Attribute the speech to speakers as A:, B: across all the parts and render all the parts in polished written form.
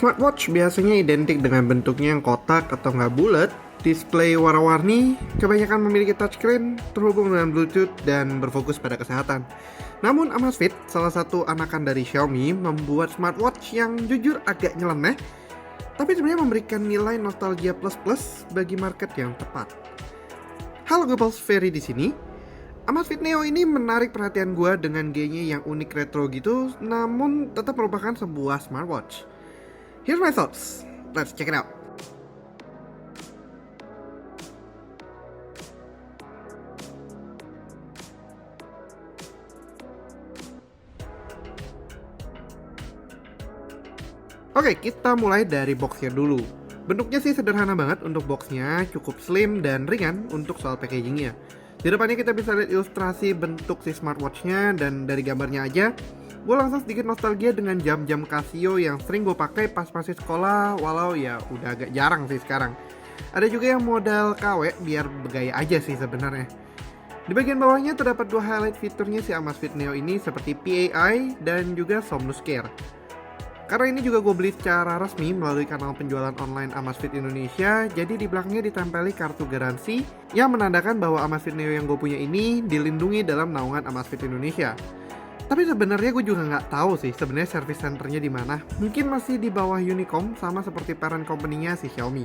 A: Smartwatch biasanya identik dengan bentuknya yang kotak atau nggak bulat, display warna-warni, kebanyakan memiliki touchscreen, terhubung dengan Bluetooth, dan berfokus pada kesehatan. Namun Amazfit, salah satu anakan dari Xiaomi, membuat smartwatch yang jujur agak nyeleneh, tapi sebenarnya memberikan nilai nostalgia plus-plus bagi market yang tepat. Halo Global Ferry di sini. Amazfit Neo ini menarik perhatian gue dengan G-nya yang unik retro gitu, namun tetap merupakan sebuah smartwatch. Here's my thoughts. Let's check it out. Oke, kita mulai dari boxnya dulu. Bentuknya sih sederhana banget untuk boxnya, cukup slim dan ringan untuk soal packagingnya. Di depannya kita bisa lihat ilustrasi bentuk si smartwatchnya, dan dari gambarnya aja gue langsung sedikit nostalgia dengan jam-jam Casio yang sering gue pakai pas masih sekolah, walau ya udah agak jarang sih sekarang. Ada juga yang model KW biar bergaya aja sih sebenarnya. Di bagian bawahnya terdapat dua highlight fiturnya si Amazfit Neo ini seperti PAI dan juga Somnus Care. Karena ini juga gue beli secara resmi melalui kanal penjualan online Amazfit Indonesia, jadi di belakangnya ditempeli kartu garansi yang menandakan bahwa Amazfit Neo yang gue punya ini dilindungi dalam naungan Amazfit Indonesia. Tapi sebenarnya gue juga nggak tahu sih sebenarnya service centernya di mana. Mungkin masih di bawah Unicom, sama seperti parent company-nya si Xiaomi.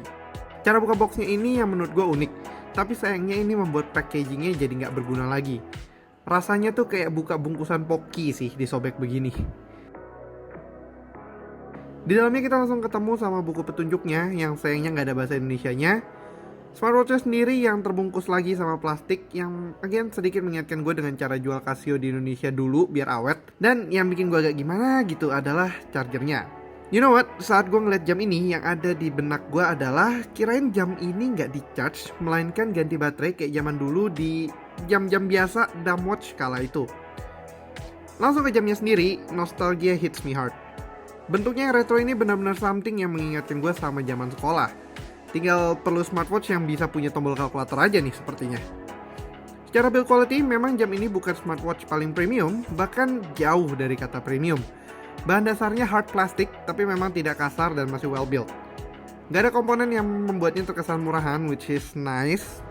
A: Cara buka boxnya ini yang menurut gue unik, tapi sayangnya ini membuat packagingnya jadi nggak berguna lagi. Rasanya tuh kayak buka bungkusan Pocky sih disobek begini. Di dalamnya kita langsung ketemu sama buku petunjuknya yang sayangnya nggak ada bahasa Indonesianya. Smartwatch sendiri yang terbungkus lagi sama plastik yang again sedikit mengingatkan gue dengan cara jual Casio di Indonesia dulu biar awet. Dan yang bikin gue agak gimana gitu adalah chargernya. You know what? Saat gue ngeliat jam ini, yang ada di benak gue adalah kirain jam ini nggak di charge, melainkan ganti baterai kayak zaman dulu di jam-jam biasa dumb watch kala itu. Langsung ke jamnya sendiri, nostalgia hits me hard. Bentuknya yang retro ini benar-benar something yang mengingatkan gue sama zaman sekolah. Tinggal perlu smartwatch yang bisa punya tombol kalkulator aja nih sepertinya. Secara build quality, memang jam ini bukan smartwatch paling premium, bahkan jauh dari kata premium. Bahan dasarnya hard plastik, tapi memang tidak kasar dan masih well built. Gak ada komponen yang membuatnya terkesan murahan, which is nice.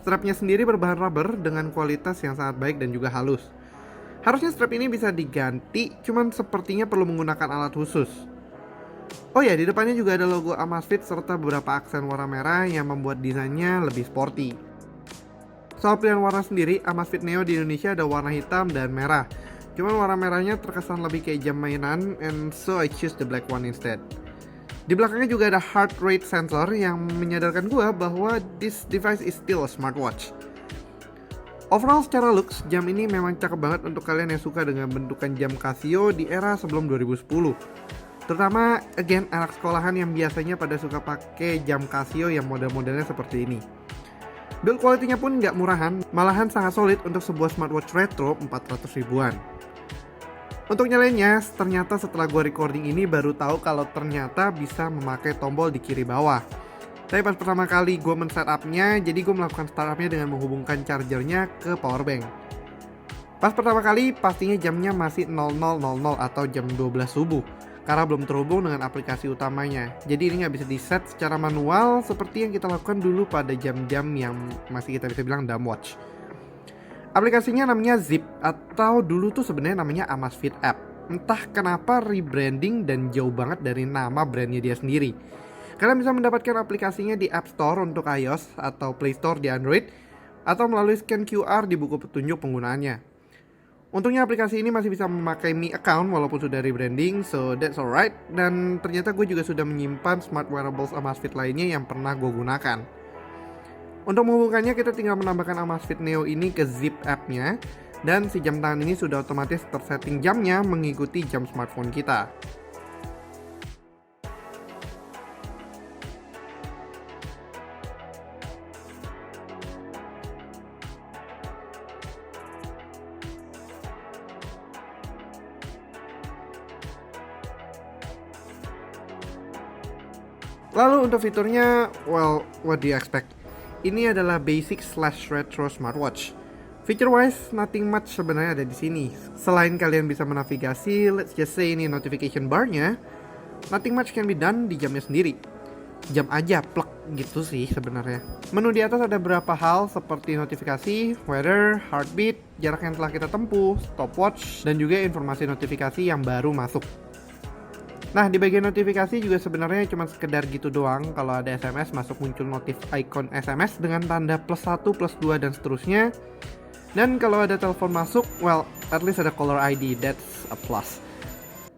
A: Strapnya sendiri berbahan rubber dengan kualitas yang sangat baik dan juga halus. Harusnya strap ini bisa diganti, cuman sepertinya perlu menggunakan alat khusus. Oh ya, di depannya juga ada logo Amazfit serta beberapa aksen warna merah yang membuat desainnya lebih sporty. Soal pilihan warna sendiri, Amazfit Neo di Indonesia ada warna hitam dan merah. Cuman warna merahnya terkesan lebih kayak jam mainan, and so I choose the black one instead. Di belakangnya juga ada heart rate sensor yang menyadarkan gue bahwa this device is still a smartwatch. Overall secara looks, jam ini memang cakep banget untuk kalian yang suka dengan bentukan jam Casio di era sebelum 2010. Terutama, again, anak sekolahan yang biasanya pada suka pakai jam Casio yang model-modelnya seperti ini. Build quality-nya pun nggak murahan, malahan sangat solid untuk sebuah smartwatch retro 400 ribuan. Untuk nyalainnya, ternyata setelah gue recording ini baru tahu kalau ternyata bisa memakai tombol di kiri bawah. Tapi pas pertama kali gue men-setupnya, jadi gue melakukan startupnya dengan menghubungkan chargernya ke powerbank. Pas pertama kali, pastinya jamnya masih 0000 atau jam 12 subuh, karena belum terhubung dengan aplikasi utamanya. Jadi ini nggak bisa di-set secara manual seperti yang kita lakukan dulu pada jam-jam yang masih kita bisa bilang dumb watch. Aplikasinya namanya Zip, atau dulu tuh sebenarnya namanya Amazfit App. Entah kenapa rebranding dan jauh banget dari nama brandnya dia sendiri. Kalian bisa mendapatkan aplikasinya di App Store untuk iOS atau Play Store di Android, atau melalui scan QR di buku petunjuk penggunaannya. Untungnya aplikasi ini masih bisa memakai Mi account walaupun sudah rebranding, so that's alright. Dan ternyata gue juga sudah menyimpan smart wearables Amazfit lainnya yang pernah gue gunakan. Untuk menghubungkannya, kita tinggal menambahkan Amazfit Neo ini ke Zip app-nya, dan si jam tangan ini sudah otomatis tersetting jamnya mengikuti jam smartphone kita. Lalu untuk fiturnya, well, what do you expect? Ini adalah basic slash retro smartwatch. Feature wise, nothing much sebenarnya ada di sini. Selain kalian bisa menavigasi, let's just say ini notification bar-nya, Nothing much can be done di jamnya sendiri. Jam aja plek gitu sih sebenarnya. Menu di atas ada beberapa hal seperti notifikasi, weather, heartbeat, jarak yang telah kita tempuh, stopwatch, dan juga informasi notifikasi yang baru masuk. Nah, di bagian notifikasi juga sebenarnya cuma sekedar gitu doang. Kalau ada SMS masuk muncul notif icon SMS dengan tanda +1, +2 dan seterusnya. Dan kalau ada telepon masuk, well, at least ada caller ID, that's a plus.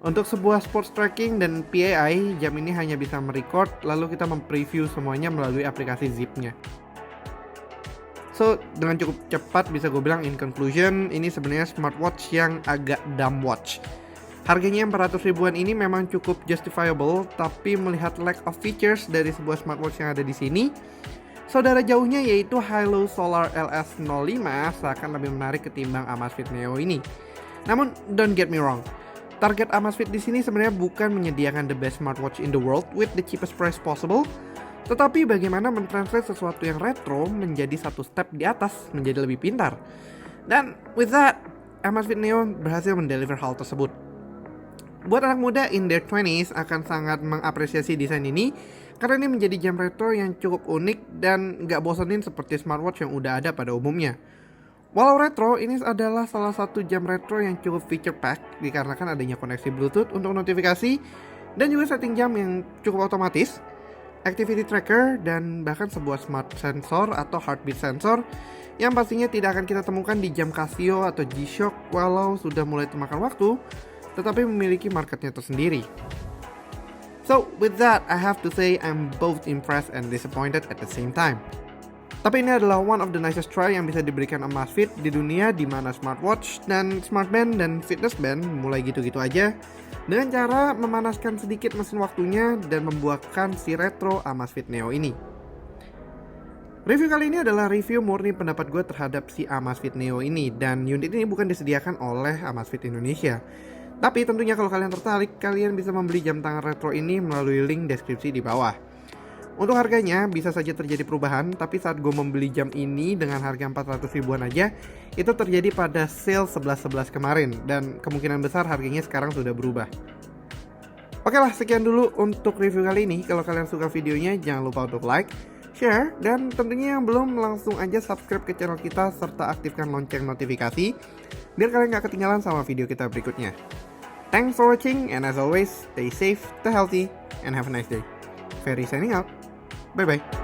A: Untuk sebuah sports tracking dan PAI, jam ini hanya bisa merecord, lalu kita mempreview semuanya melalui aplikasi Zip-nya. So, dengan cukup cepat bisa gue bilang in conclusion, ini sebenarnya smartwatch yang agak dumb watch. Harganya 400 ribuan ini memang cukup justifiable, tapi melihat lack of features dari sebuah smartwatch yang ada di sini, saudara jauhnya yaitu Hilo Solar LS05 seakan lebih menarik ketimbang Amazfit Neo ini. Namun, don't get me wrong, target Amazfit di sini sebenarnya bukan menyediakan the best smartwatch in the world with the cheapest price possible, tetapi bagaimana mentranslate sesuatu yang retro menjadi satu step di atas, menjadi lebih pintar. Dan with that, Amazfit Neo berhasil mendeliver hal tersebut. Buat anak muda in their 20s akan sangat mengapresiasi desain ini karena ini menjadi jam retro yang cukup unik dan gak bosenin seperti smartwatch yang udah ada pada umumnya. Walau retro, ini adalah salah satu jam retro yang cukup feature pack dikarenakan adanya koneksi Bluetooth untuk notifikasi dan juga setting jam yang cukup otomatis, activity tracker, dan bahkan sebuah smart sensor atau heartbeat sensor yang pastinya tidak akan kita temukan di jam Casio atau G-Shock walau sudah mulai termakan waktu, tetapi memiliki marketnya tersendiri. So, with that, I have to say I'm both impressed and disappointed at the same time. Tapi ini adalah one of the nicest try yang bisa diberikan Amazfit di dunia di mana smartwatch dan smartband dan fitness band mulai gitu-gitu aja dengan cara memanaskan sedikit mesin waktunya dan membuahkan si retro Amazfit Neo ini. Review kali ini adalah review murni pendapat gue terhadap si Amazfit Neo ini, dan unit ini bukan disediakan oleh Amazfit Indonesia. Tapi tentunya kalau kalian tertarik, kalian bisa membeli jam tangan retro ini melalui link deskripsi di bawah. Untuk harganya bisa saja terjadi perubahan, tapi saat gue membeli jam ini dengan harga 400 ribuan aja, itu terjadi pada sale 11.11 kemarin, dan kemungkinan besar harganya sekarang sudah berubah. Oke lah, sekian dulu untuk review kali ini. Kalau kalian suka videonya, jangan lupa untuk like, share, dan tentunya yang belum langsung aja subscribe ke channel kita serta aktifkan lonceng notifikasi biar kalian gak ketinggalan sama video kita berikutnya. Thanks for watching, and as always, stay safe, stay healthy, and have a nice day. Ferry signing out. Bye-bye.